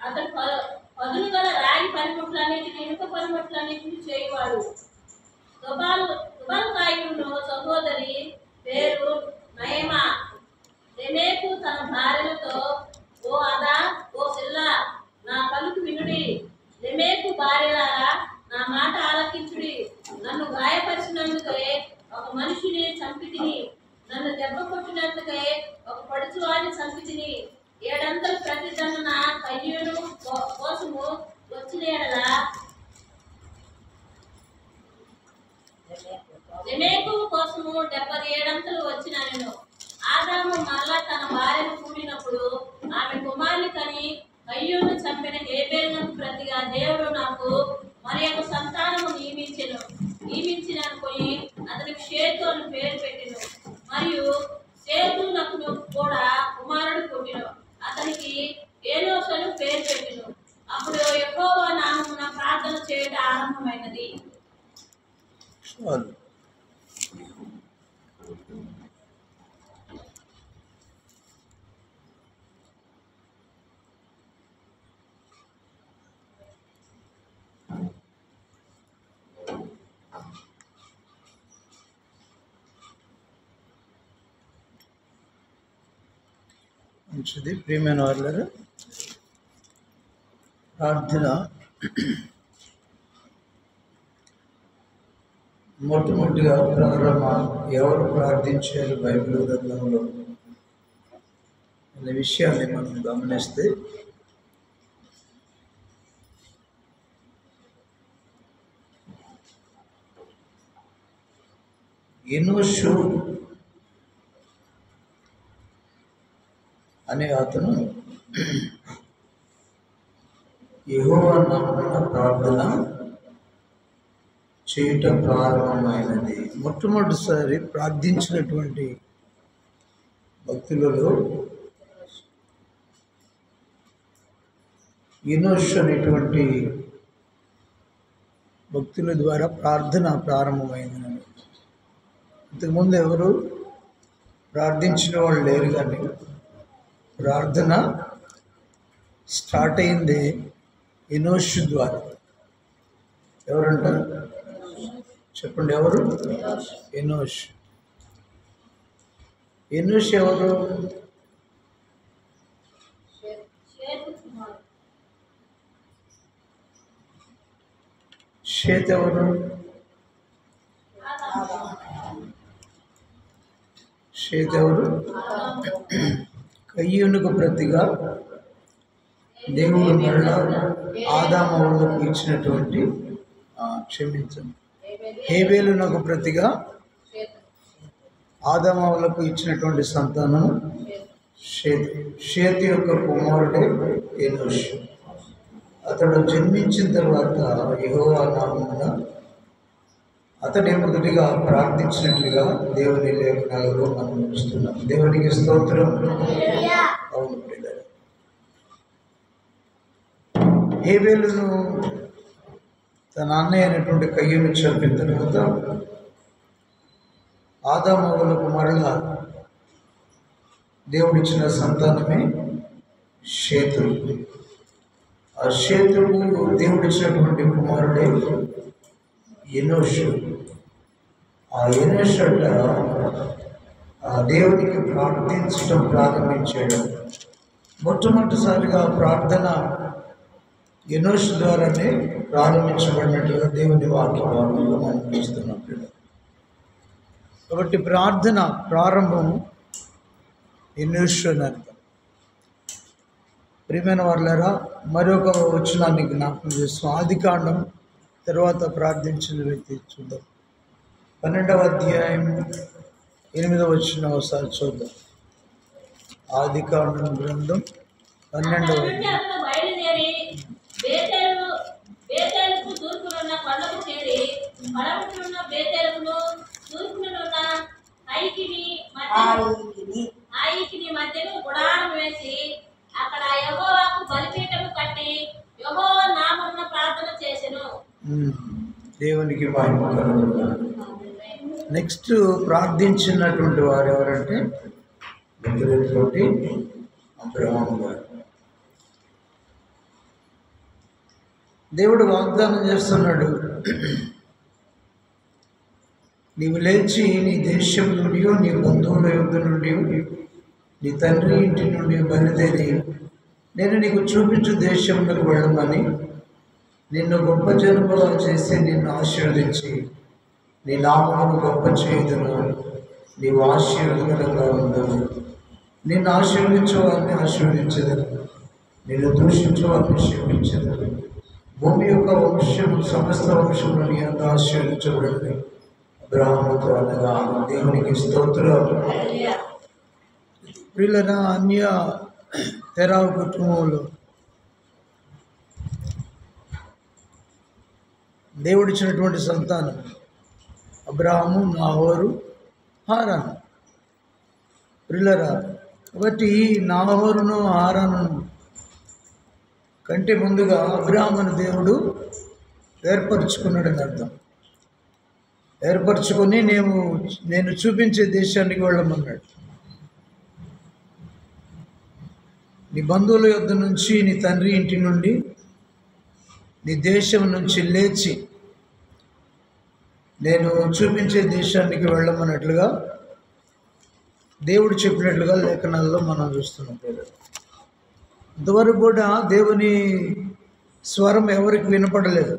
అతడు పదులు గల రాగి పనిముట్లన్నిటిని ఇనుప పనిముట్లన్నిటిని చేయవాడు. తుబల్కాయును సహోదరి పేరు నయమా. లెమెకు తన భార్యలతో, ఓ అదా, ఓ సిల్లా, నా పలుకు వినుడి. లెమెకు భార్యలారా, నా మాట ఆలకించుడి. నన్ను గాయపరిచినందుకే ఒక మనిషిని చంపితిని, నన్ను దెబ్బ కొట్టినందుకే ఒక పడుచువాడిని చంపితిని. 7 అంతలు ప్రతి దండన కయ్యూను కోసము వచ్చిన ఎడల లెమెకు కోసము 77 అంతలు వచ్చినను. ఆదాము మరలా తన భార్యను కూడినప్పుడు ఆమె కుమారుని కని కయ్యూను చంపిన హేబేలునకు ప్రతిగా దేవుడు నాకు మరి ఒక సంతానము నియమించిననుకొని అతనికి షేతు అని పేరు పెట్టెను. మరియు షేతునకు కూడా కుమారుడు పుట్టెను. అతనికి ఏనోషు అని పేరు పెట్టెను. అప్పుడు యెహోవా నామమున ప్రార్థన చేయడం ఆరంభమైనది. మంచిది. ప్రియమైన వాళ్ళారు, ప్రార్థన మొట్టమొదటిగా ఎవరు ప్రార్థించారు బైబిల్ గ్రంథంలో అనే విషయాన్ని మనం గమనిస్తే, ఎనోషు అనే అతను యెహోవా నామమున ప్రార్థన చేయటం ప్రారంభమైనది. మొట్టమొదటిసారి ప్రార్థించినటువంటి భక్తులలో ఎనోషు అనేటువంటి భక్తుల ద్వారా ప్రార్థన ప్రారంభమైంది. ఇంతకుముందు ఎవరు ప్రార్థించిన వాళ్ళు లేరు, కానీ ప్రార్థన స్టార్ట్ అయింది ఎనోషు ద్వారా. ఎవరంటారు? చెప్పండి, ఎవరు? ఎనోషు. ఎనోషు ఎవరు? షేత్ ఎవరు? షేత్ ఎవరు? కయ్యూనుకు ప్రతిగా దేవుడు మరలా ఆదాములకు ఇచ్చినటువంటి క్షమించండి హేబేలునకు ప్రతిగా ఆదాములకు ఇచ్చినటువంటి సంతానం షేతు. షేతు యొక్క కుమారుడే ఎనోషు. అతడు జన్మించిన తర్వాత యెహోవా నామమున అతడే మొదటిగా ప్రార్థించినట్లుగా దేవుని లేఖనాలలో మనం చూస్తున్నాం. దేవునికి స్తోత్రం. అవును ప్రియులారా, హేబేలును తన అన్నయ్య అయినటువంటి కయ్యూను చంపిన తర్వాత ఆదాములకు మరలా దేవుడిచ్చిన సంతానమే షేతు. ఆ షేతుకు దేవుడిచ్చినటువంటి కుమారుడే ఎనోషు. ఆ ఎనోషు ఆ దేవునికి ప్రార్థించడం ప్రారంభించాడు. మొట్టమొదటిసారిగా ప్రార్థన ఎనోషు ద్వారానే ప్రారంభించబడినట్లుగా దేవుని వాక్యంలో మనం చూస్తున్నాం. కాబట్టి ప్రార్థన ప్రారంభం ఎనోషు అని అర్థం. ప్రియమైన వాళ్ళారా, మరొక వచనాన్ని జ్ఞాపకం చేస్తాం. ఆదికాండం తర్వాత ప్రార్థించిన వ్యక్తి చూద్దాం. 12వ అధ్యాయం 8వ వచనం ఒకసారి చూద్దాం. ఆదికాండం గ్రంథం 12వ అధ్యాయం. బయలుదేరి బేతేలుకు తూర్పునున్న కొండకు చేరి పడమటినున్న బేతేలుకును తూర్పునున్న ఆయికిని మధ్యను గుడారం వేసి అక్కడ యెహోవాకు బలిపీఠము కట్టి యెహోవా నామమున ప్రార్థన చేసెను. దేవునికి మహిమ కలుగుగాక. నెక్స్ట్ ప్రార్థించినటువంటి వారు ఎవరంటే అబ్రహాము గారు. దేవుడు వాగ్దానం చేస్తున్నాడు, నీవు లేచి నీ దేశం నుండి, నీ బంధువుల యొద్ద నుండి, నీ తండ్రి ఇంటి నుండి బయలుదేరి నేను నీకు చూపించు దేశంలోకి వెళ్ళమని నిన్ను గొప్ప జనముగా చేసి నిన్ను ఆశీర్వదించి నీ నామమును గొప్ప చేయుదును, నీవు ఆశీర్వదకరంగా ఉందను. నిన్ను ఆశీర్వదించు వారిని ఆశీర్వదించదను, నిన్ను దూషించు వారిని క్షమించదను. భూమి యొక్క వంశము సమస్త వంశంలో నీ అంత ఆశీర్వదించబడింది అబ్రాహాముతో అనగా దేవునికి స్తోత్రం. ప్రియులైన అన్య తెరావు కుటుంబంలో దేవుడిచ్చినటువంటి సంతానం అబ్రాహాము, నాహోరు, హారాను. ప్రియులరా, కాబట్టి నాహోరును హారాను కంటే ముందుగా అబ్రాహామును దేవుడు ఏర్పరచుకున్నాడని అర్థం. ఏర్పరచుకొని నేను చూపించే దేశానికి వెళ్ళమన్నాడు. నీ బంధువుల యొద్ద నుంచి, నీ తండ్రి ఇంటి నుండి, నీ దేశం నుంచి లేచి నేను చూపించే దేశానికి వెళ్ళమన్నట్లుగా దేవుడు చెప్పినట్లుగా లేఖనాల్లో మనం చూస్తున్నాం. ఇంతవరకు కూడా దేవుని స్వరం ఎవరికి వినపడలేదు.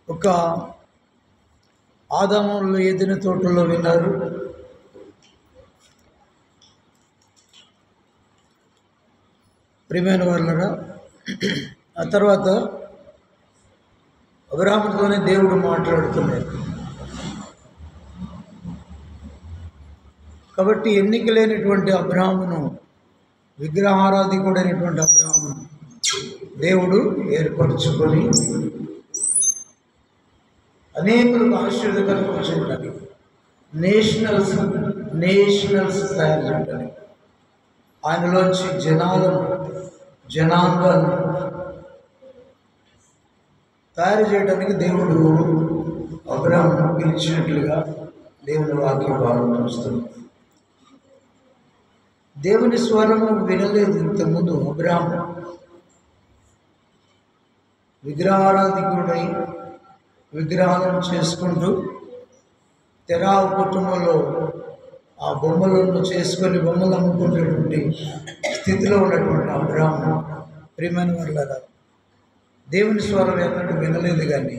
ఒక ఆదాములో ఏదైనా తోటలో విన్నారు, ప్రియమైన వాళ్ళరా. ఆ తర్వాత అబ్రాహాముతోనే దేవుడు మాట్లాడుతున్నాడు. కాబట్టి ఎన్నిక లేనటువంటి అబ్రాహామును, విగ్రహారాధికుడైనటువంటి అబ్రాహామును దేవుడు ఏర్పరచుకొని అనేకులకు ఆశీర్వదకరంగా చేయడానికి, నేషనల్స్ తయారు చేయడానికి, ఆయనలోంచి జనాంగాలను తయారు చేయడానికి దేవుడు అబ్రాహామును పిలిచినట్లుగా దేవుని వాక్య భాగం చూస్తున్నాం. దేవుని స్వరము వినలేదు ఇంతకుముందు అబ్రాహాము. విగ్రహారాధికుడై విగ్రహాలను చేసుకుంటూ తెరావు కుటుంబంలో ఆ బొమ్మలను చేసుకొని బొమ్మలు అమ్ముకునేటువంటి స్థితిలో ఉన్నటువంటి అబ్రాహాము, ప్రియమైన వాళ్ళ దేవుని స్వరం ఎన్నడూ వినలేదు, కానీ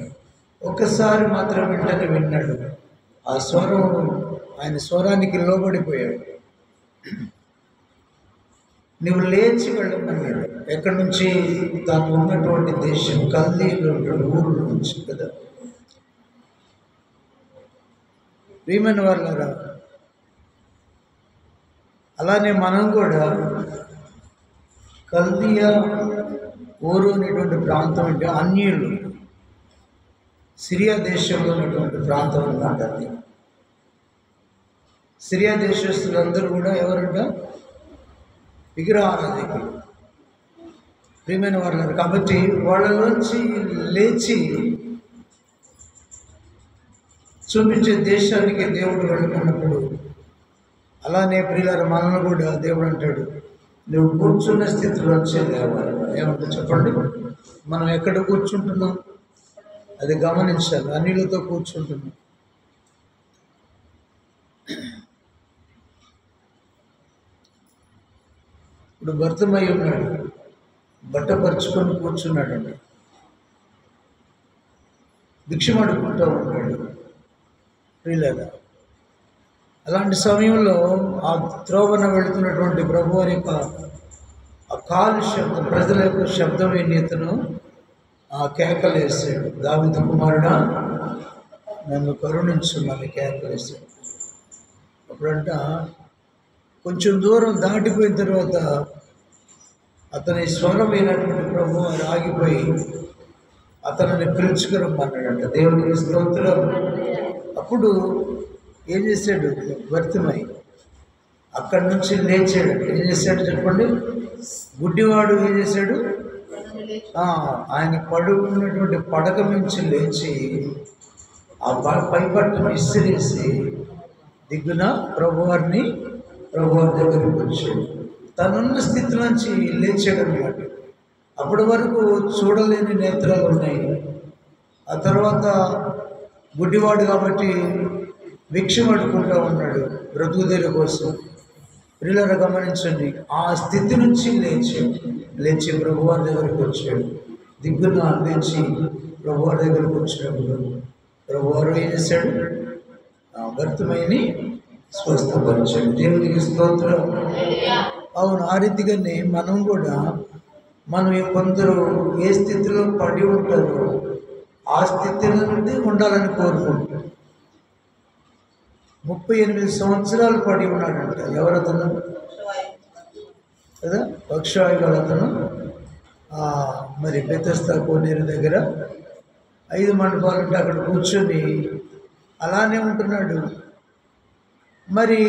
ఒక్కసారి మాత్రం వెంటనే విన్నాడు. ఆ స్వరం, ఆయన స్వరానికి లోబడిపోయాడు. నువ్వు లేచి వెళ్ళమన్నాడు. ఎక్కడి నుంచి? తాను ఉన్నటువంటి దేశం కల్దీలో ఉన్నటువంటి ఊరు నుంచి కదా. ప్రియమైన వాళ్ళరా, అలానే మనం కూడా కల్దీయ ఊరు అనేటువంటి ప్రాంతం అంటే అన్యులు, సిరియా దేశంలో ఉన్నటువంటి ప్రాంతం అన్నమాట. అది సిరియా దేశస్తులందరూ కూడా ఎవరంట? విగ్రహారాధికులు, ప్రియమైన వాళ్ళు. కాబట్టి వాళ్ళలోంచి లేచి చూపించే దేశానికి దేవుడు వెళ్ళమన్నప్పుడు, అలానే ప్రియులారా మనల్ని కూడా దేవుడు అంటాడు, నువ్వు కూర్చున్న స్థితిలో వచ్చే లేవాలి. ఏమంటే చెప్పండి, మనం ఎక్కడ కూర్చుంటున్నాం అది గమనించాలి. అన్నిలతో కూర్చుంటున్నాం. ఇప్పుడు భర్తమై ఉన్నాడు, బట్ట పరుచుకొని కూర్చున్నాడండి, భిక్షమడుకుంటూ ఉన్నాడు. ప్రియులారా, అలాంటి సమయంలో ఆ త్రోవన వెళుతున్నటువంటి ప్రభువారి యొక్క ఆ కాలు శబ్దం, ప్రజల యొక్క శబ్దం విని ఇతను ఆ కేకలు వేసాడు, దావీదు కుమారుడా నన్ను కరుణించమని కేకలేసాడు. అప్పుడంట కొంచెం దూరం దాటిపోయిన తర్వాత అతని స్వరం అయినటువంటి ప్రభువు ఆగిపోయి అతనిని పిలుచుకురమ్మన్నాడంట. దేవునికి స్తోత్రం. అప్పుడు ఏం చేశాడు? భర్తమై అక్కడి నుంచి లేచాడు. ఏం చేశాడు చెప్పండి? గుడ్డివాడు ఏం చేశాడు? ఆయన పడుకున్నటువంటి పడక నుంచి లేచి ఆ పైపట్టును ఇసిరేసి దిగ్గున ప్రభువారి దగ్గరికి వచ్చాడు. తనున్న స్థితి నుంచి లేచాడు అనమాట. అప్పటి వరకు చూడలేని నేత్రాలు ఉన్నాయి. ఆ తర్వాత గుడ్డివాడు కాబట్టి భిక్షం అడుకుంటూ ఉన్నాడు బ్రతుకుదేరు కోసం. పిల్లలు గమనించండి, ఆ స్థితి నుంచి లేచి ప్రభువారి దగ్గరికి వచ్చాడు. దిగ్గున లేచి ప్రభువారి దగ్గరికి వచ్చినప్పుడు ప్రభువారు ఏం చేశాడు? భర్తమైని స్వస్థపరిచాడు. దేవునికి స్తోత్రం. అవును, ఆ రీతిగానే మనం కూడా కొందరు ఏ స్థితిలో పడి ఉంటారో ఆ స్థితిలో నుండి ఉండాలని కోరుకుంటారు. 38 సంవత్సరాలు పడి ఉన్నాడంట. ఎవరతను? కదా, పక్షవాయు గల అతను. మరి బెతెస్దా కోనేరు దగ్గర 5 మండపాలు ఉంటే అక్కడ కూర్చొని అలానే ఉంటున్నాడు. మరి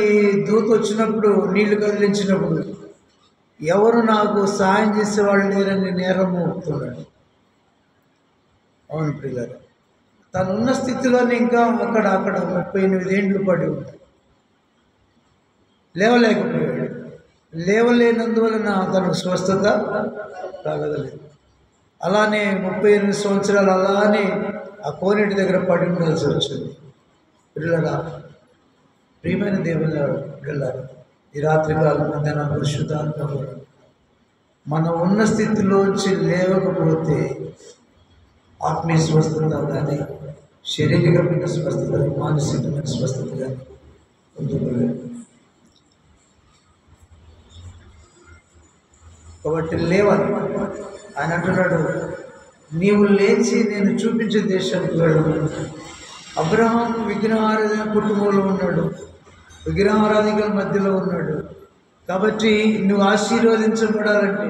దూత వచ్చినప్పుడు, నీళ్లు కదిలించినప్పుడు ఎవరు నాకు సహాయం చేసేవాళ్ళు లేరని నేరం మోపుతున్నాడు. అవును ప్రియులారా, తను ఉన్న స్థితిలోనే ఇంకా అక్కడ 38 ఏండ్లు పడి ఉంటాయి. లేవలేకపోయాడు. లేవలేనందువలన తనకు స్వస్థత కలగలేదు. అలానే 38 సంవత్సరాలు అలానే ఆ కోనేటి దగ్గర పడి ఉండాల్సి వచ్చింది. ప్రియులారా, ప్రియమైన దేవుళ్ళ పిల్లలారా, ఈ రాత్రికాలం మధ్యాహ్నం పరిశుద్ధాత్మ మనం ఉన్న స్థితిలోంచి లేవకపోతే ఆత్మీయ స్వస్థత కానీ, శారీరకమైన స్వస్థత, మానసికమైన స్వస్థత కానీ పొందుకోలేదు. కాబట్టి లేవాలి. ఆయన అంటున్నాడు, నీవు లేచి నేను చూపించే దేశానికి వెళ్ళు. అబ్రహాము విగ్రహారాధన కుటుంబంలో ఉన్నాడు, విగ్రహారాధికల మధ్యలో ఉన్నాడు. కాబట్టి నువ్వు ఆశీర్వదించబడాలంటే,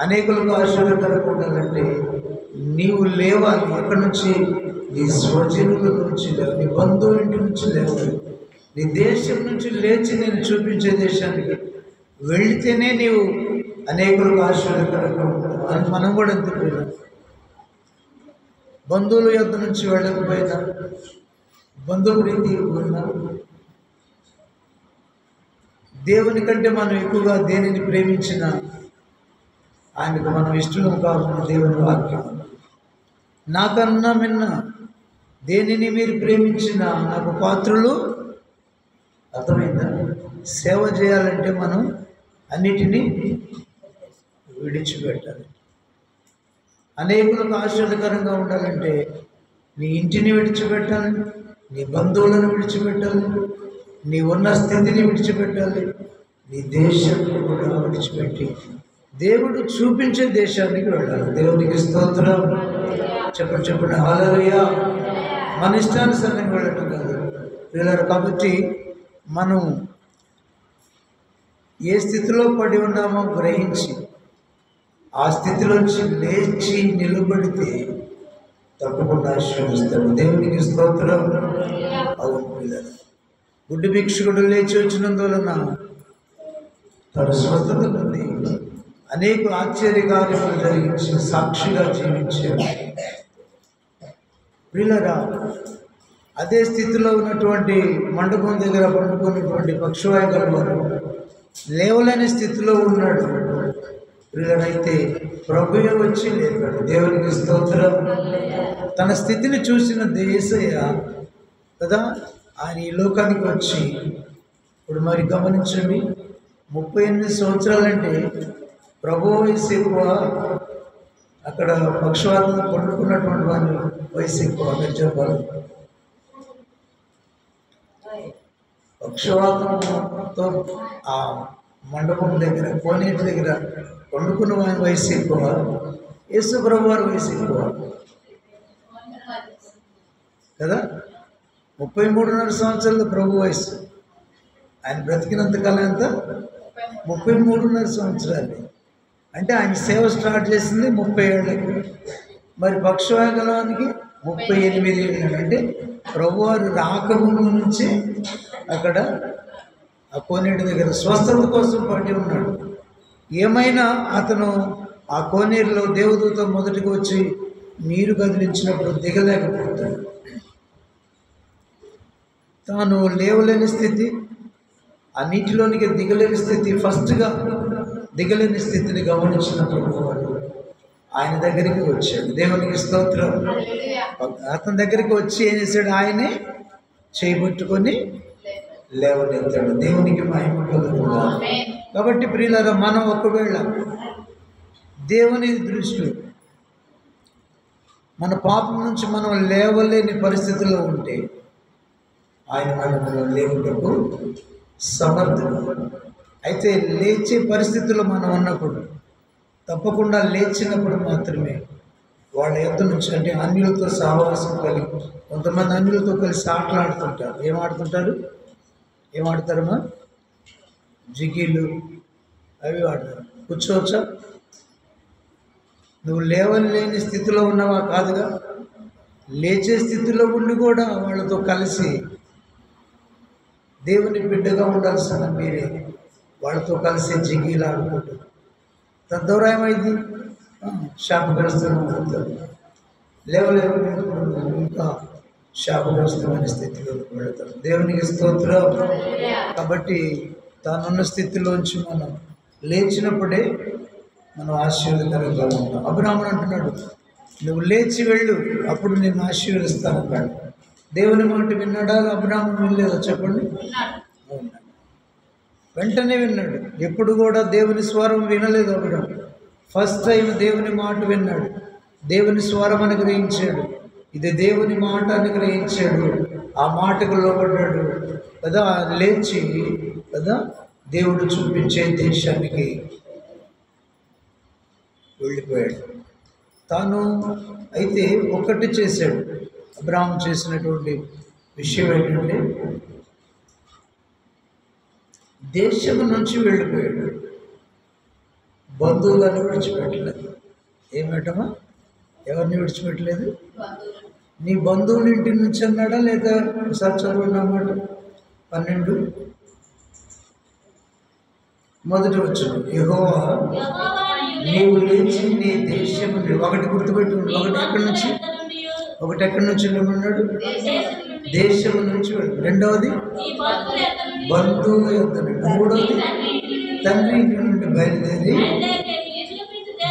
అనేకులకు ఆశీర్వాదకరంగా ఉండాలంటే నీవు లేవాలి. ఎక్కడి నుంచి? నీ స్వజనుల నుంచి లేవు, నీ బంధువుల ఇంటి నుంచి లేవాలి, నీ దేశం నుంచి లేచి నేను చూపించే దేశానికి వెళితేనే నీవు అనేకులకు ఆశీర్వాదకరంగా ఉంటావు. అని మనం కూడా ఎంత పోయినా, బంధువుల యొద్ద నుంచి వెళ్ళకపోయినా, బంధువుల రీతి ఉన్నా, దేవుని కంటే మనం ఎక్కువగా దేనిని ప్రేమించినా ఆయనకు మనం ఇష్టం కావాలని దేవుని వాక్యం. నాకన్నా మిన్న దేనిని మీరు ప్రేమించినా నాకు పాత్రులు. అర్థమైందా? సేవ చేయాలంటే మనం అన్నిటినీ విడిచిపెట్టాలి. అనేకులకు ఆశ్చర్యకరంగా ఉండాలంటే నీ ఇంటిని విడిచిపెట్టాలి, నీ బంధువులను విడిచిపెట్టాలి, నీ ఉన్న స్థితిని విడిచిపెట్టాలి, నీ దేశాన్ని కూడా విడిచిపెట్టి దేవుడు చూపించే దేశానికి వెళ్ళాలి. దేవునికి స్తోత్రం. చెప్పండి హల్లెలూయా. మన ఇష్టానుసారంగా వెళ్ళటం కాదు పిల్లలు. కాబట్టి మనం ఏ స్థితిలో పడి ఉన్నామో గ్రహించి ఆ స్థితిలోంచి లేచి నిలబడితే తప్పకుండా ఆశీర్వదిస్తాడు. దేవునికి స్తోత్రం. అవును పిల్లలు, గుడ్డి భిక్షకుడు లేచి వచ్చినందువలన తన స్వస్థత నుండి అనేక ఆశ్చర్యకార్యములు జరిగించి సాక్షిగా జీవించాడు. పిల్లరా, అదే స్థితిలో ఉన్నటువంటి మండపం దగ్గర పండుకున్నటువంటి పక్షవాయు గలవారు లేవలేని స్థితిలో ఉన్నాడు. పిల్లలైతే ప్రభువే వచ్చి లేపాడు. దేవునికి స్తోత్రం. తన స్థితిని చూసిన యేసయ్య కదా, ఆయన ఈ లోకానికి వచ్చి ఇప్పుడు మరి గమనించండి, 38 సంవత్సరాలంటే ప్రభు వయసు ఎక్కువ, అక్కడ పక్షవాతం పండుకున్నటువంటి వారి వయసు ఎక్కువ. మీరు చెప్పాలి, పక్షవాతంతో ఆ మండపం దగ్గర కోనేటి దగ్గర పండుకున్న వారి వయసు ఎక్కువ, యేసు ప్రభు వారి వయసు ఎక్కువ కదా. 33.5 సంవత్సరాలు ప్రభు వయసు. ఆయన బ్రతికినంతకాలం ఎంత? 33.5 సంవత్సరాలు. అంటే ఆయన సేవ స్టార్ట్ చేసింది 30 ఏళ్ళకి. మరి పక్షవాయు గలవానికి 38 ఏళ్ళు. అంటే ప్రభువారు రాకముందు నుంచి అక్కడ ఆ కోనేటి దగ్గర స్వస్థత కోసం పడి ఉన్నాడు. ఏమైనా అతను ఆ కోనేరులో దేవదూత మొదటికి వచ్చి నీరు కదిలించినప్పుడు దిగలేకపోతాడు. తాను లేవలేని స్థితి, ఆ నీటిలోనికి దిగలేని స్థితి, ఫస్ట్గా దిగలేని స్థితిని గమనించిన ప్రభువారు ఆయన దగ్గరికి వచ్చాడు. దేవునికి స్తోత్రం. అతని దగ్గరికి వచ్చి ఏం చేశాడు? ఆయనే చేయబట్టుకొని లేవనెత్తాడు. దేవునికి మహిమ కలుగుగా. కాబట్టి ప్రియులారా, మనం ఒకవేళ దేవుని దృష్టిలో మన పాపం నుంచి మనం లేవలేని పరిస్థితుల్లో ఉంటే ఆయన మనల్ని లేవుటకు సమర్థుడు. అయితే లేచే పరిస్థితుల్లో మనం ఉన్నప్పుడు, తప్పకుండా లేచినప్పుడు మాత్రమే వాళ్ళ యొద్ద నుంచి, అంటే అన్యులతో సహవాసం కలిగి, కొంతమంది అన్యులతో కలిసి ఆటలాడుతుంటారు. ఏం ఆడతారమ్మా? జిగీలు అవి ఆడతారు. కూర్చోవచ్చా? నువ్వు లేవలేని స్థితిలో ఉన్నవా? కాదుగా. లేచే స్థితిలో ఉండి కూడా వాళ్ళతో కలిసి, దేవుని బిడ్డగా ఉండాల్సిన మీరే వాళ్ళతో కలిసి జిగీలు ఆడుకుంటారు. తద్వారా ఏమైంది? శాపగ్రస్తులు అవుతారు. లేవలేవు, ఇంకా శాపగ్రస్తమైన స్థితిలో వెళతారు. దేవునికి స్తోత్రం. కాబట్టి తానున్న స్థితిలోంచి మనం లేచినప్పుడే మనం ఆశీర్వదకరంగా ఉంటాం. అబ్రాహాముడు అంటున్నాడు, నువ్వు లేచి వెళ్ళు, అప్పుడు నేను ఆశీర్వదిస్తానన్నాడు. దేవుని మాట విన్నాడా? అబ్రాహాము వినలేదా? చెప్పండి. వెంటనే విన్నాడు. ఎప్పుడు కూడా దేవుని స్వరం వినలేదు అబ్రాహాము. ఫస్ట్ టైం దేవుని మాట విన్నాడు. దేవుని స్వరం అని గ్రహించాడు. ఇది దేవుని మాట అని గ్రహించాడు. ఆ మాటకు లోబడ్డాడు కదా. లేచి కదా దేవుడు చూపించే దేశానికి వెళ్ళిపోయాడు. తాను అయితే ఒకటి చేశాడు. అబ్రాహాము చేసినటువంటి విషయం ఏంటంటే, దేశం నుంచి వెళ్ళిపోయాడు. బంధువులను విడిచిపెట్టలేదు. ఏమేటమా? ఎవరిని విడిచిపెట్టలేదు? నీ బంధువుల ఇంటి నుంచి అన్నాడా? లేదా ఒకసారి చదవండి అన్నమాట. 12 మొదటి వచనం. యెహోవా నీవు లేచి నీ దేశము, ఒకటి గుర్తుపెట్టు. ఒకటి ఎక్కడి నుంచి ఉన్నాడు? దేశము నుంచి. రెండవది బంధువుల యొద్ద నుండి. మూడవది తండ్రి ఇంటి నుండి బయలుదేరి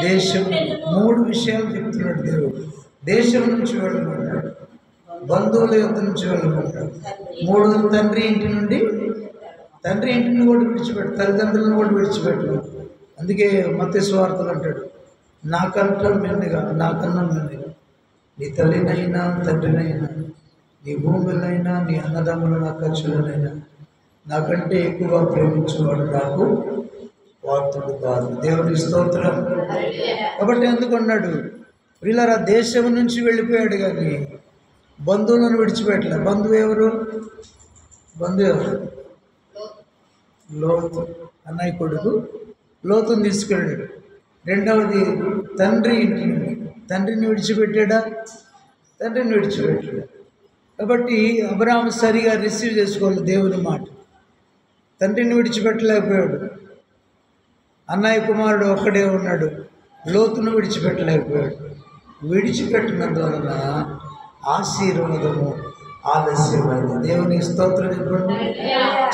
దేశం. 3 విషయాలు చెప్తున్నాడు దేవుడు. దేశం నుంచి వెళ్ళమన్నాడు, బంధువుల యొద్ద నుంచి వెళ్ళమన్నాడు, 3 తండ్రి ఇంటిని కూడా విడిచిపెట్టు, తల్లిదండ్రులను కూడా విడిచిపెట్టు. అందుకే మత్తయి సువార్తలు అంటాడు, నాకన్నా మెన్నగా నీ తల్లినైనా తండ్రినైనా, నీ భూములైనా, నీ అన్నదమ్ముల నా ఖర్చులనైనా నాకంటే ఎక్కువ ప్రేమించేవాడు నాకు వార్తుడు కాదు. దేవునికి స్తోత్రం. కాబట్టి ఎందుకన్నాడు? వీళ్ళ దేశం నుంచి వెళ్ళిపోయాడు కానీ బంధువులను విడిచిపెట్టలే. బంధువు ఎవరు? లోతు, అన్నయ్య కొడుకు లోతుని తీసుకెళ్ళాడు. రెండవది తండ్రి ఇంటి నుండి. తండ్రిని విడిచిపెట్టాడా? తండ్రిని విడిచిపెట్టాడు. కాబట్టి అబ్రాహాము సరిగా రిసీవ్ చేసుకోవాలి దేవుని మాట. తండ్రిని విడిచిపెట్టలేకపోయాడు. అన్నయ్య కుమారుడు ఒక్కడే ఉన్నాడు. లోతును విడిచిపెట్టలేకపోయాడు. విడిచిపెట్టినందువలన ఆశీర్వాదము ఆలస్యమైంది. దేవునికి స్తోత్రం.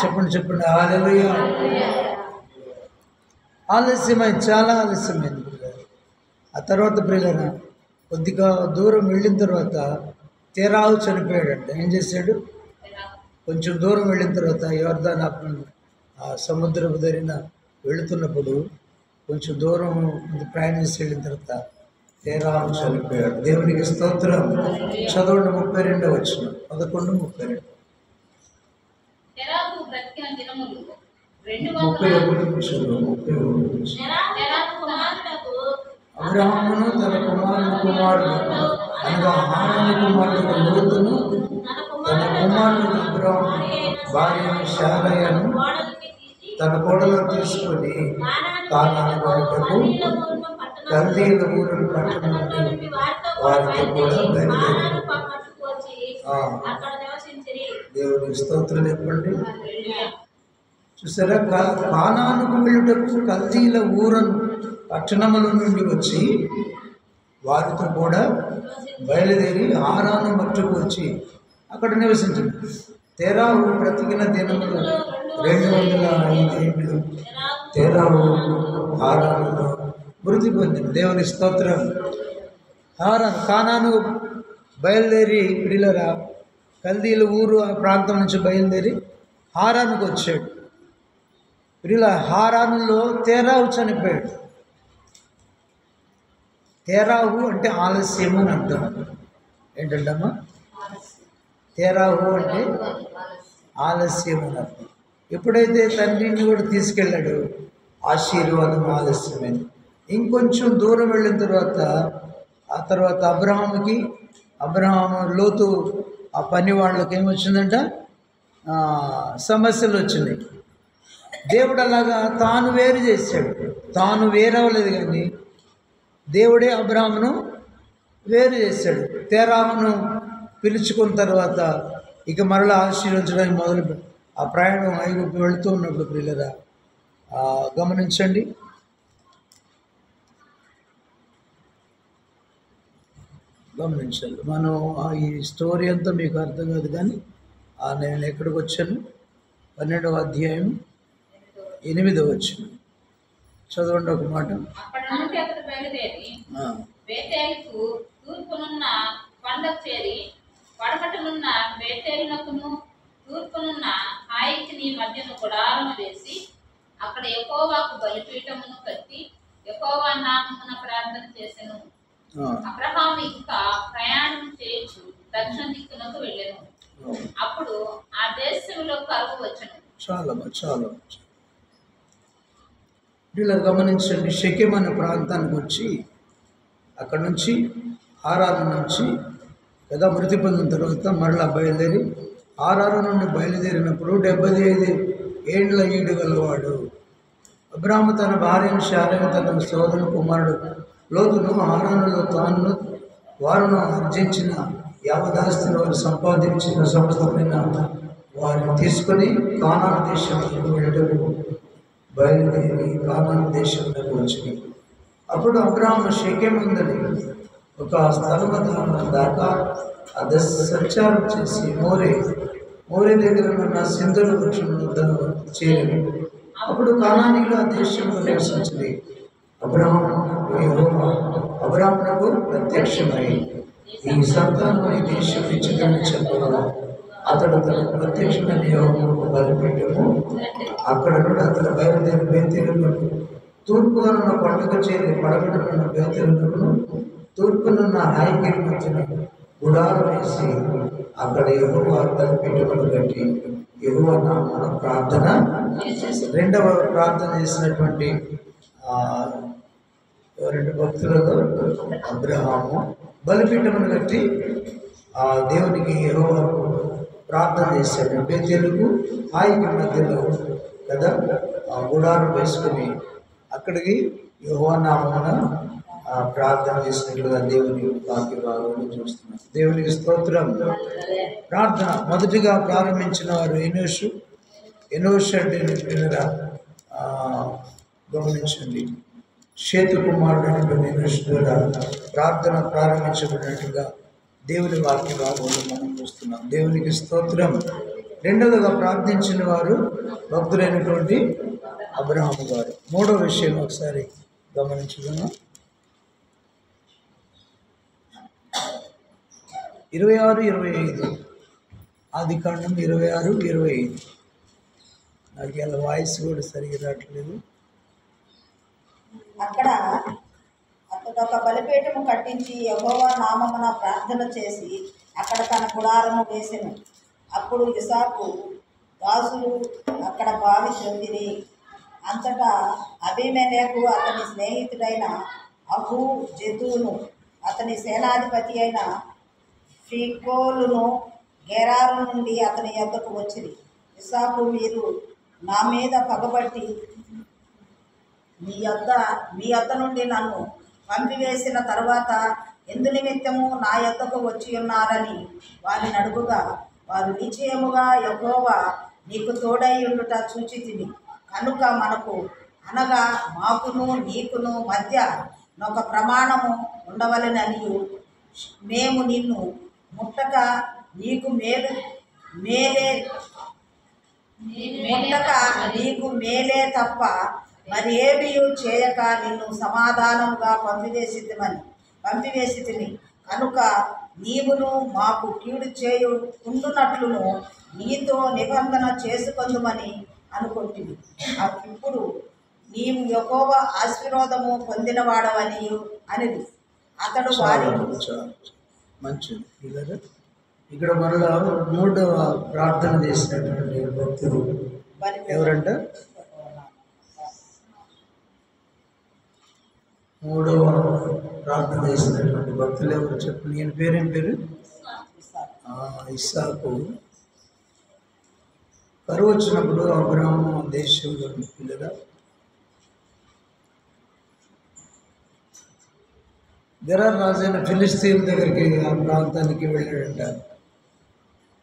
చెప్పండి హల్లెలూయా. ఆలస్యమైంది, చాలా ఆలస్యమైంది. ఆ తర్వాత ప్రియులైన కొద్దిగా దూరం వెళ్ళిన తర్వాత తెరావు చనిపోయాడంట. ఏం చేశాడు? కొంచెం దూరం వెళ్ళిన తర్వాత యోర్దాను ఆ సముద్రపు ధరిన వెళుతున్నప్పుడు కొంచెం దూరం ప్రయాణించి వెళ్ళిన తర్వాత తెరావు చనిపోయాడు. దేవునికి స్తోత్రం. చదవండి 32వ వచనం. 11:32. 31. అబ్రాహామును తన కుమారుడు అనగా హారాను కుమారుడు లోతును తన కుమారుడు అబ్రాహాము భార్యను శారయను తన కోడలను తీసుకొని కానాను కొరకు కల్దీయుల ఊరును పట్టణం నుండి వారితో కూడా బయలుదేరి. దేవునికి స్తోత్రం చెప్పండి. చూసారా? కానానుకు వెళ్ళుటకు కల్దీయుల ఊరను పట్టణముల నుండి వచ్చి వారితో కూడా బయలుదేరి హారాను మట్టుకు వచ్చి అక్కడ నివసించింది. తెరావు బ్రతికిన దినములు 205 ఏళ్ళు. తెరావు హారానులో మృతి పొందిన. దేవుని స్తోత్రం. కానాను బయలుదేరి ప్రియులరా కల్దీల ఊరు ఆ ప్రాంతం నుంచి బయలుదేరి హారానుకు వచ్చాడు. ప్రియుల హారానులో తేరాహు చనిపోయాడు. తేరాహు అంటే ఆలస్యము అని అర్థం. ఏంటంటమ్మా? తేరాహు అంటే ఆలస్యం అని అర్థం. ఎప్పుడైతే తండ్రిని కూడా తీసుకెళ్ళాడు, ఆశీర్వాదం ఆలస్యమైంది. ఇంకొంచెం దూరం వెళ్ళిన తర్వాత అబ్రహాము లోతు ఆ పని వాళ్ళకి ఏమొచ్చిందంట, సమస్యలు వచ్చినాయి. దేవుడు అలాగా తాను వేరు చేశాడు. తాను వేరవలేదు కానీ దేవుడే అబ్రహామును వేరు చేశాడు. తేరాహును పిలుచుకున్న తర్వాత ఇక మరలా ఆశీర్వదించడానికి మొదలు ఆ ప్రయాణం ఐగుప్తు వెళుతూ ఉన్నప్పుడు ప్రియులరా గమనించండి. మనం ఈ స్టోరీ అంతా మీకు అర్థం కాదు కానీ నేను ఎక్కడికి వచ్చాను? 12వ అధ్యాయం 8వ వచనం చదవండి ఒక మాట. అక్కడి నుండి అతడు బయలుదేరి బేతేలుకు తూర్పునున్న కొండకు చేరి పడమటనున్న బేతేలునకును తూర్పునున్న హాయికి మధ్యను గుడారము వేసి అక్కడ యెహోవాకు బలిపీఠమును కట్టి యెహోవా నామమున ప్రార్థన చేసెను. అబ్రహాము ఇంకా ప్రయాణం చేయొచ్చు దక్షిణ దిక్కునకు వెళ్ళెను. అప్పుడు ఆ దేశంలో కరువు వచ్చెను. చాలా ఇలా గమనించండి. షెకెం అనే ప్రాంతానికి వచ్చి అక్కడ నుంచి హారాను నుంచి కదా మృతి పొందిన తర్వాత మరలా బయలుదేరి హారాను నుండి బయలుదేరినప్పుడు 75 ఏండ్ల ఈడు గలవాడు అబ్రాహాము తన భార్యను శారను తన సోదర కుమారుడు లోతును హారానులో వారును ఆర్జించిన యావదాస్తిని వారు సంపాదించిన సమస్తమైన వారిని తీసుకొని కానాను దేశంలో వెళ్ళటకు బయలుదేరి కానాను దేశంలోకి వచ్చింది. అప్పుడు అబ్రాహాము షెకెం ఉందని ఒక స్థలం దాకా సంచారం చేసి మోరే దగ్గర ఉన్న సింధుల వృక్షం వద్ద చేరి అప్పుడు కానానీయులు ఆ దేశంలో నివసించింది. అబ్రాహామునకు ప్రత్యక్షమై ఈ సంతానం ఈ దేశం ఇచ్చిందని చెప్పగా అతడు తన ప్రత్యక్షమైన యెహోవాకు బలిపీఠము అక్కడ నుండి అతను బయలుదేరి బేతేలునకు తూర్పునున్న కొండకు చేరి పడమటనున్న బేతేలునకును తూర్పునున్న హాయికి మధ్యన గుడారం వేసి అక్కడ యెహోవా బలిపీఠమును కట్టి యెహోవా నామమున ప్రార్థన చేసి రెండవ ప్రార్థన చేసినటువంటి రెండు భక్తులలో అబ్రహాము బలిపీఠమును కట్టి దేవునికి యెహోవాకు ప్రార్థన చేశాడు. బేతేలుకు హాయికి మధ్యలో కదా గుడారం వేసుకుని అక్కడికి యెహోవా నామమున ప్రార్థన చేసినట్లుగా దేవుని వాక్య భాగంలో చూస్తున్నాం. దేవునికి స్తోత్రం. ప్రార్థన మొదటిగా ప్రారంభించిన వారు ఎనోషు అంటే వినరా గమనించండి. షేతు కుమారుడు అనేటువంటి ఎనోషు ద్వారా ప్రార్థన ప్రారంభించబడినట్లుగా దేవుని వాక్య భాగంలో మనం చూస్తున్నాం. దేవునికి స్తోత్రం. రెండవగా ప్రార్థించిన వారు భక్తులైనటువంటి అబ్రహాము గారు. మూడో విషయం ఒకసారి గమనించుకున్నాం. 26-25 ఆదికాండం 26-25. నాకు ఇలా వాయిస్ కూడా సరిగ్గా రావట్లేదు. అక్కడ అతడు ఒక బలిపీఠము కట్టించి యెహోవా నామమున ప్రార్థన చేసి అక్కడ తన గుడారము వేసెను. అప్పుడు ఇసాకు దాసులు అక్కడ బావి త్రవ్విరి. అంతటా అబీమెలెకు అతని స్నేహితుడైన అహూ జెతూను అతని సేనాధిపతి అయిన ఫీకోలును గెరారు నుండి అతని యొద్దకు వచ్చిరి. ఇసాకు, మీరు నా మీద పగబట్టి మీ యొద్ద నుండి నన్ను పంపివేసిన తరువాత ఎందు నిమిత్తము నా యొద్దకు వచ్చి ఉన్నారని వారిని అడుగుగా, వారు నిశ్చయముగా యెహోవా నీకు తోడై ఉండుట చూచితిని కనుక మనకు అనగా మాకును నీకును మధ్య ఒక ప్రమాణము ఉండవలెనని మేము నిన్ను ముట్టక నీకు మేలే తప్ప మరి ఏమీ చేయక నిన్ను సమాధానముగా పంపివేసితిని కనుక నీవును మాకు కీడు ఉండునట్లును నీతో నిబంధన చేసుకొందుమని అనుకుంటుంది. ఇప్పుడు నీవు యెహోవా ఆశీర్వాదము పొందినవాడవని అనేది అతడు వారి మంచిది. ఇక్కడ మరలా 3వ ప్రార్థన చేసినటువంటి భక్తులు ఎవరంట? 3వ ప్రార్థన చేసినటువంటి భక్తులు ఎవరు చెప్పు. నేను పేరేం పేరు? ఇస్సాకు. కరువు వచ్చినప్పుడు అబ్రహాము దేశంలో పిల్లగా గెరార్ రాజైన ఫిలిస్తీన్ దగ్గరికి ఆ ప్రాంతానికి వెళ్ళాడంట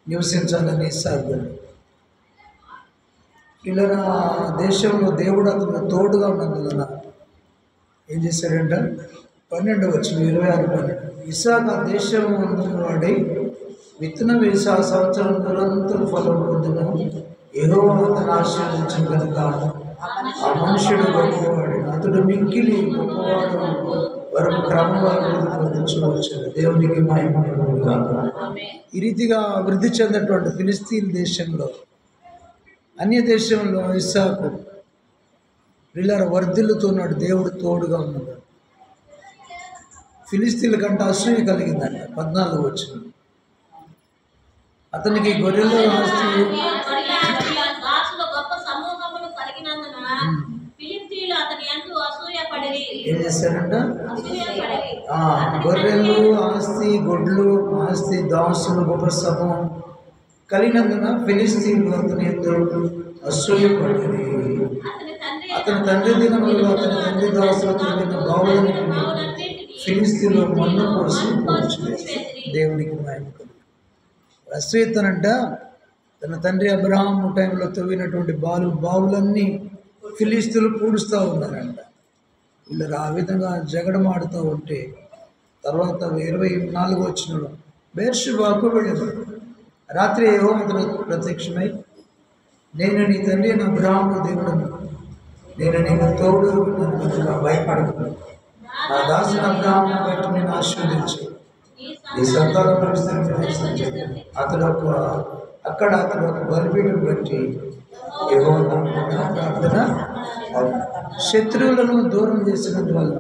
నివసించాలని ఇస్సాకు. ఇలా దేశంలో దేవుడు అతను తోడుగా ఉన్నందున ఏం చేశాడంట? 12 ఇస్సాకు ఆ దేశం వాడి విత్తనం వేసి ఆ సంవత్సరం నిరంతరం ఫలం పొందిన యెహోవా అతను ఆశీర్వదించిన కనుక ఆ మనుషుడు గొప్పవాడు, అతడు మిక్కిలి గొప్పవాడు వరకు క్రమంగా పొందించవచ్చు. దేవునికి మహిమ కలుగును గాక. ఈ రీతిగా అభివృద్ధి చెందినటువంటి ఫిలిస్తీన్ దేశంలో అన్య దేశంలో ఇస్సాకు వీళ్ళ వర్ధిల్లుతున్నాడు. దేవుడు తోడుగా ఉన్నాడు. ఫిలిస్తీన్ల కంటే అసూయ కలిగిందంట. 14 అతనికి గొర్రెలు ఆస్తి ఏం చేశాడంట? గొర్రెలు ఆస్తి, గొడ్లు ఆస్తి, దాసులు గొప్ప సమూహం కలిగినందున ఫిలిస్తీన్లు అతని ఎందు అసూయపడింది. అతని తండ్రి దినములలో అతని తండ్రి దాసులతో బావులన్నింటినీ ఫిలిస్తీన్లో మన్ను పోసి దేవునికి మహిమ కలుగును. అసూయతనంట తన తండ్రి అబ్రహాము టైంలో తవ్వినటువంటి బావులన్నీ ఫిలిస్తీన్లు పూడుస్తూ ఉన్నారంట. వీళ్ళు ఆ విధంగా జగడమాడుతూ ఉంటే తర్వాత 24 బెర్షెబాకు వెళ్ళారు. రాత్రి యెహోవా ప్రత్యక్షమై, నేను నీ తండ్రి నా అబ్రహాము దేవుడను, నేను నీకు తోడు కనుక భయపడకు, నా దాసుని అబ్రహామును బట్టి నేను ఆశీర్వదించి నీ సంతానం విస్తరింపజేస్తాను. అతడు ఒక బలిపీఠం బట్టి యెహోవా ప్రార్థన శత్రువులను దూరం చేసినందువల్ల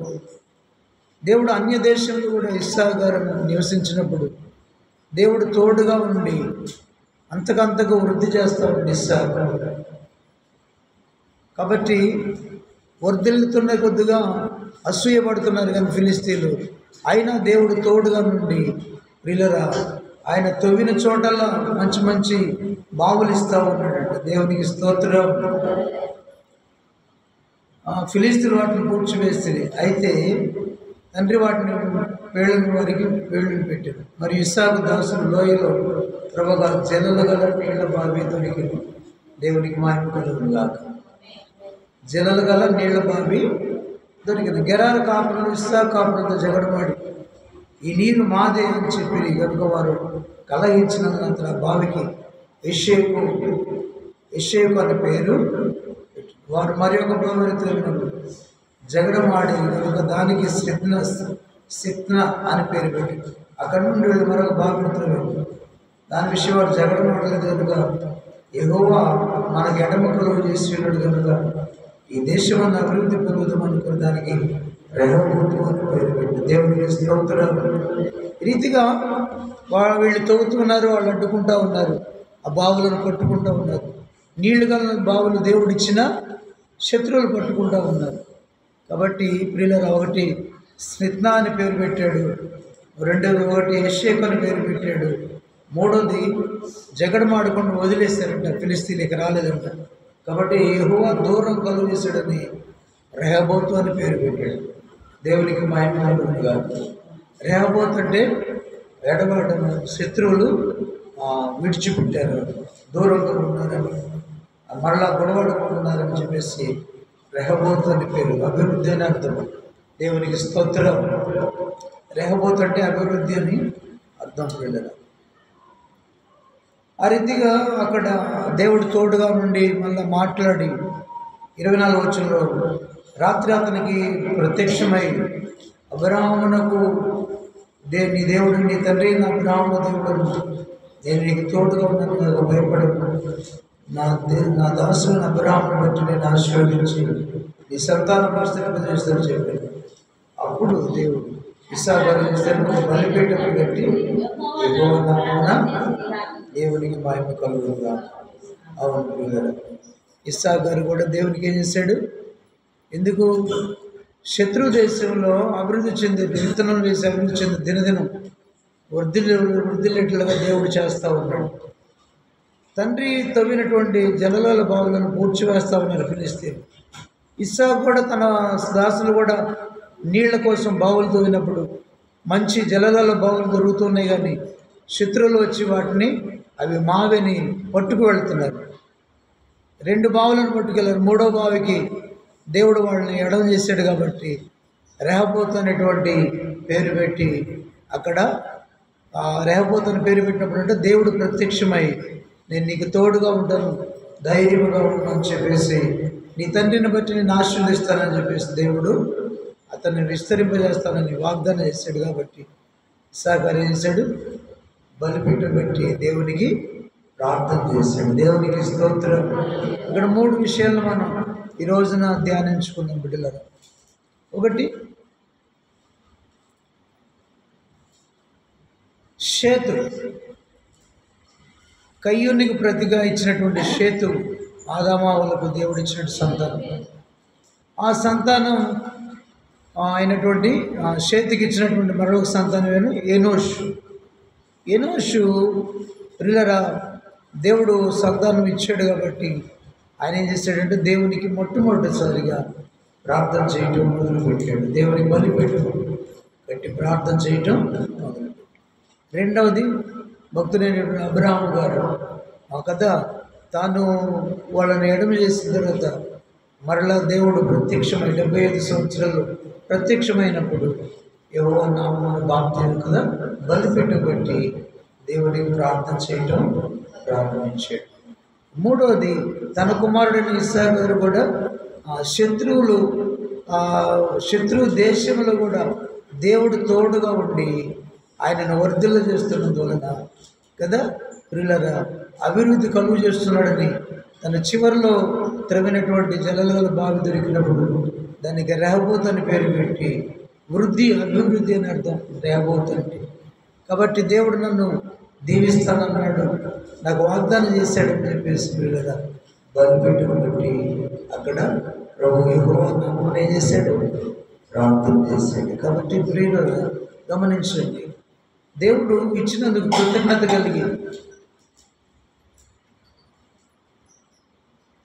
దేవుడు అన్య దేశంలో కూడా ఇస్సాకు గారు నివసించినప్పుడు దేవుడు తోడుగా ఉండి అంతకంతకు వృద్ధి చేస్తూ ఉండి ఇస్సాకు. కాబట్టి వర్ధిల్లుతున్న కొద్దిగా అసూయపడుతున్నారు కానీ ఫిలిస్తీన్లు, అయినా దేవుడు తోడుగా నుండి వీళ్ళరా ఆయన తవ్విన చోటల్లా మంచి మంచి బావులు ఇస్తూ ఉన్నాడంట. దేవునికి స్తోత్రం. ఫిలిస్తీన్లు వాటిని పూడ్చివేస్తుంది. అయితే తండ్రి వాటిని పేళ్ళని పెట్టారు. మరి ఇస్సాకు దాసులు లోయలో ప్రభగా జలలు గల నీళ్ల బావి దొరికి దేవునికి మహిమ కలుగును గాక. జలలు గల నీళ్ల బావి దొరికింది. గెరారు కాపులు ఇస్సాకు కాపులతో జగడమాడి ఈ నీరు మాదే అని చెప్పి కనుక వారు కలహించినందున అతను బావికి ఎషేకు అనే పేరు. వారు మరి ఒక బావిని తవ్వినప్పుడు జగడమాడి కనుక దానికి సిత్న అని పేరు పెట్టి అక్కడి నుండి వెళ్ళి మరొక బావిని తవ్వారు. దాని విషయం వారు జగడమాడలేదు కనుక యెహోవా మనకి ఎడమకలుగు చేసి ఉన్నాడు కనుక ఈ దేశం అభివృద్ధి పొందుదామనుకున్న దానికి రెహోబోతు అని పేరు పెట్టి దేవునికి స్తోత్రం. ఈ రీతిగా వీళ్ళు తవ్వుతున్నారు, వాళ్ళు అడ్డుకుంటూ ఉన్నారు, ఆ బావులను పట్టుకుంటూ ఉన్నారు. నీళ్లు కల బావులు దేవుడు ఇచ్చిన శత్రువులు పట్టుకుంటూ ఉన్నారు. కాబట్టి ప్రియులరా, ఒకటి స్మిత్నా అని పేరు పెట్టాడు, ఒకటి ఎషేకు అని పేరు పెట్టాడు, మూడోది జగడమాడకుండా వదిలేశారంట, ఫిలిస్తీన్లకి రాలేదంట. కాబట్టి యెహోవా దూరం కలుగు చేశాడని రెహోబోతు అని పేరు పెట్టాడు. దేవునికి మహిమ కలుగును గాక. రెహోబోతు అంటే ఎడబాటను, శత్రువులు విడిచిపెట్టారు, దూరంగా ఉన్నారని, మరలా గొడవడుకుంటున్నారని చెప్పేసి రెహోబోతు అని పేరు. అభివృద్ధి అని అర్థం. దేవునికి స్తోత్రం. రెహోబోతు అంటే అభివృద్ధి అని అర్థం. పిల్లలు ఆ రీతిగా అక్కడ దేవుడు తోడుగా నుండి మళ్ళీ మాట్లాడి 24 వచనంలో రాత్రి అతనికి ప్రత్యక్షమై అబ్రాహామునకు నీ దేవుడు నీ తండ్రి నా అబ్రాహాము దేవుడు నేను నీకు తోడుగా ఉన్నాను నాకు భయపడకు నా దాసుని అబ్రాహామును బట్టి నేను ఆశీర్వదించి నీ సంతానం విస్తరింపజేస్తానని చెప్పాను. అప్పుడు దేవుడు ఇస్సాకు బలిపీఠం కట్టి యెహోవా నామమున దేవునికి మహిమ కలుగుగా. అవును పిల్లలు, ఇస్సాకు గారు కూడా దేవునికి ఏం చేశాడు? ఎందుకు? శత్రు దేశంలో అభివృద్ధి చెందే విత్తనం వేసి అభివృద్ధి చెందే దినదినం వృద్ధిలేట్లుగా దేవుడు చేస్తూ ఉన్నాడు. తండ్రి తవ్వినటువంటి జలలాల బావులను పూడ్చివేస్తూ ఉన్నారు ఫిలిస్తీన్లు. ఇస్సాకు కూడా తన దాసులు కూడా నీళ్ల కోసం బావులు తవ్వినప్పుడు మంచి జలలాల బావులు దొరుకుతున్నాయి, కానీ శత్రువులు వచ్చి వాటిని అవి మావిని పట్టుకు వెళుతున్నారు. 2 బావులను పట్టుకెళ్ళారు. 3వ బావికి దేవుడు వాళ్ళని ఎడవ చేశాడు కాబట్టి రెహబోతు అనేటువంటి పేరు పెట్టి అక్కడ రెహబోతు అని పేరు పెట్టినప్పుడు అంటే దేవుడు ప్రత్యక్షమై నేను నీకు తోడుగా ఉంటాను, ధైర్యంగా ఉంటాను అని చెప్పేసి నీ తండ్రిని బట్టి నేను ఆశీర్వదిస్తానని చెప్పేసి దేవుడు అతన్ని విస్తరింపజేస్తానని వాగ్దానం చేశాడు. కాబట్టి ఇస్సాకు ఏం చేశాడు? బలిపీఠం పెట్టి దేవునికి ప్రార్థన చేశాడు. దేవునికి స్తోత్రం. ఇక్కడ 3 విషయాలను మనం ఈ రోజున ధ్యానించుకుందాం బిడ్డలారా. ఒకటి, షేతు, కయ్యూనికి ప్రతిగా ఇచ్చినటువంటి షేతు ఆదామావులకు దేవుడు ఇచ్చినటువంటి సంతానం. ఆ సంతానం అయినటువంటి షేతుకి ఇచ్చినటువంటి మరొక సంతానమేను ఎనోషు ప్రియులరా, దేవుడు సంతానం ఇచ్చాడు కాబట్టి ఆయన ఏం చేశాడంటే దేవునికి మొట్టమొదటిసారిగా ప్రార్థన చేయటం మొదలుపెట్టాడు. దేవునికి బలిపీఠం కట్టి ప్రార్థన చేయటం మొదలుపెట్టాడు. రెండవది, భక్తుడైనటువంటి అబ్రాహాము గారు ఆ కథ తాను వాళ్ళని ఎడమ చేసిన తర్వాత మరలా దేవుడు ప్రత్యక్షమై 75 సంవత్సరాలు ప్రత్యక్షమైనప్పుడు యెహోవా నామమున బాప్తీసం కదా బలిపీఠం కట్టి దేవుడికి ప్రార్థన చేయటం ప్రారంభించాడు. మూడవది, తన కుమారుడైన ఇస్సాకు గారు కూడా శత్రు దేశంలో కూడా దేవుడు తోడుగా ఉండి ఆయనను వర్ధిల్ల చేస్తున్నందువలన కదా ప్రియులరా అభివృద్ధి కలుగు చేస్తున్నాడని తన చివరిలో త్రవ్వినటువంటి జలల బావి దొరికినప్పుడు దానికి రెహబోతు అని పేరు పెట్టి అభివృద్ధి అని అర్థం రెహబోతు అంటే. కాబట్టి దేవుడు నన్ను దీవిస్తానన్నాడు, నాకు వాగ్దానం చేశాడని చెప్పేసి ప్రియులరా బలిపీఠం పెట్టి అక్కడ ప్రభు యెహోవా నామమున ఏం చేశాడు? ప్రార్థన చేశాడు. కాబట్టి ప్రియులరా గమనించండి, దేవుడు ఇచ్చినందుకు కృతజ్ఞత కలిగి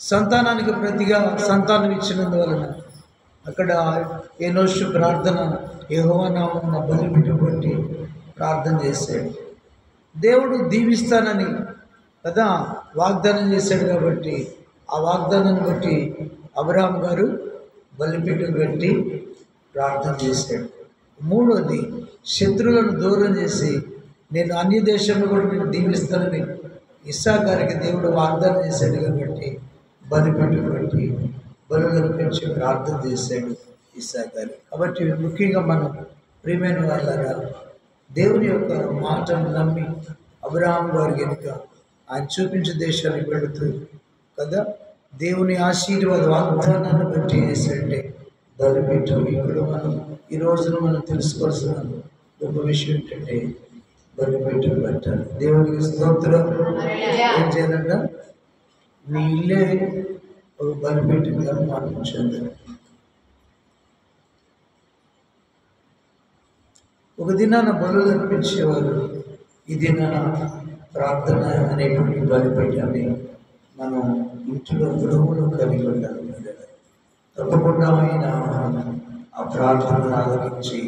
సంతానానికి ప్రతిగా సంతానం ఇచ్చినందువలన అక్కడ ఎనోషు ప్రార్థన యెహోవా నామమున బలిపీఠం పెట్టి ప్రార్థన చేశాడు. దేవుడు దీవిస్తానని కదా వాగ్దానం చేశాడు కాబట్టి ఆ వాగ్దానాన్ని బట్టి అబ్రాహాము గారు బలిపీఠం పెట్టి ప్రార్థన చేశాడు. మూడోది, శత్రువులను దూరం చేసి నేను అన్ని దేశంలో కూడా నేను దీవిస్తానని ఇస్సాకు గారికి దేవుడు వాగ్దానం చేశాడు కాబట్టి బలిపీఠం పెట్టి బలులను పెంచి ప్రార్థన చేశాడు ఇస్సాకు గారు. కాబట్టి ముఖ్యంగా మనం ప్రియమైన వాళ్ళారా దేవుని యొక్క మాటను నమ్మి అబ్రాహాము గారు కనుక ఆయన చూపించే దేశానికి వెళుతూ కదా దేవుని ఆశీర్వాద వాగ్దానాన్ని బట్టి చేశాడంటే బలిపీఠం. ఇప్పుడు ఈ రోజున మనం తెలుసుకోవాల్సిన గొప్ప విషయం ఏంటంటే బలిపీఠం పెట్టాలి. దేవునికి స్తోత్రం. ఏం చేయాలంట? నీ ఇల్లే ఒక బలిపీఠంగా మార్పించండి. ఒక దినాన బలు అర్పించేవారు, ఈ దినాన ప్రార్థన అనేటువంటి బలిపీఠాన్ని మనం ఇంట్లో గృహంలో కలిగి ఉండాలి. తప్పకుండా ఆయన ఆ ప్రార్థనను ఆలకించి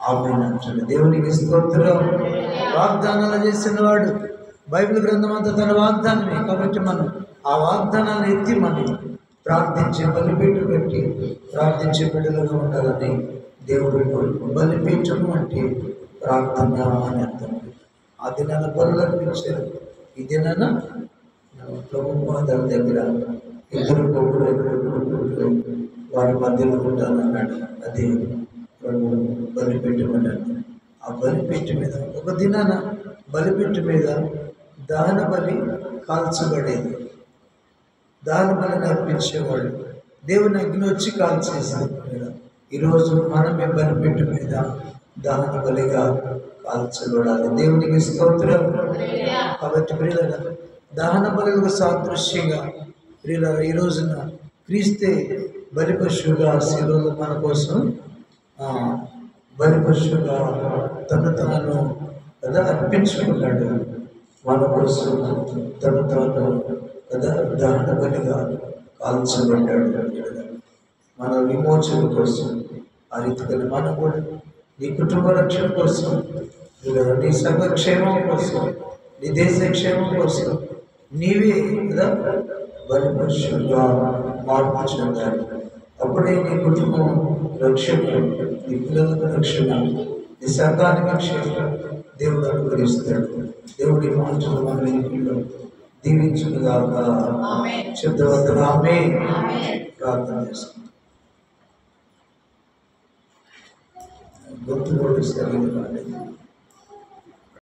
ఆమెనంటాడు. దేవునికి స్తోత్రం. వాగ్దానాలు చేసిన వాడు బైబిల్ గ్రంథం అంతా తన వాగ్దానమే. కాబట్టి మనం ఆ వాగ్దానాన్ని ఎత్తి మనం ప్రార్థించే బలిపీఠం పెట్టి ప్రార్థించే బిడ్డలుగా ఉండాలని దేవుడు కోరుకు. బలిపీఠము అంటే ప్రార్థన అని అర్థం. ఆ దినాన బలు అర్పించారు, ఈ దినాన ప్రభు పాదాల దగ్గర ఇద్దరు కొడుకులు వారి మధ్యలో ఉంటానన్నాడు. అది ప్రభు బలిపెట్టమన్నాడు. ఆ బలిపెట్టి మీద ఒక దినాన బలిపెట్టి మీద దహన బలి కాల్చబడేది. దహన బలిని అర్పించేవాళ్ళు. దేవుని అగ్ని వచ్చి కాల్చేసేది. ఈరోజు మనమే బలిపెట్టి మీద దహన బలిగా కాల్చబడాలి. దేవునికి స్తోత్రం. కాబట్టి ప్రియులారా, దహన బలులకు సాదృశ్యంగా ప్రియులారా ఈ రోజున క్రీస్తే బలిపశువుగా శిలువలో మన కోసం బలిపశువుగా తను తాను కదా అర్పించుకున్నాడు. మన కోసం తను తాను కదా దహన బలిగా కాల్చబడ్డాడు. మన విమోచన కోసం ఆ రీతిగా మనం కూడా నీ కుటుంబ రక్షణ కోసం, నీ సంఘక్షేమం కోసం, నీ దేశ క్షేమం కోసం నీవే కదా బలిపశువుగా మార్పు చెందాలి. అప్పుడే నీ కుటుంబం రక్షణ, నీ పిల్లలకు రక్షణ, నీ సంఘానికి క్షేమం దేవుడు అనుగ్రహిస్తాడు. దేవుడి మాటలు మన ఇంట్లో దీవించుగాక. శబ్దవంతులు ఆమేన్. ప్రార్థన చేసుకుంటాం. గొంతు కూడా సరిగ్గా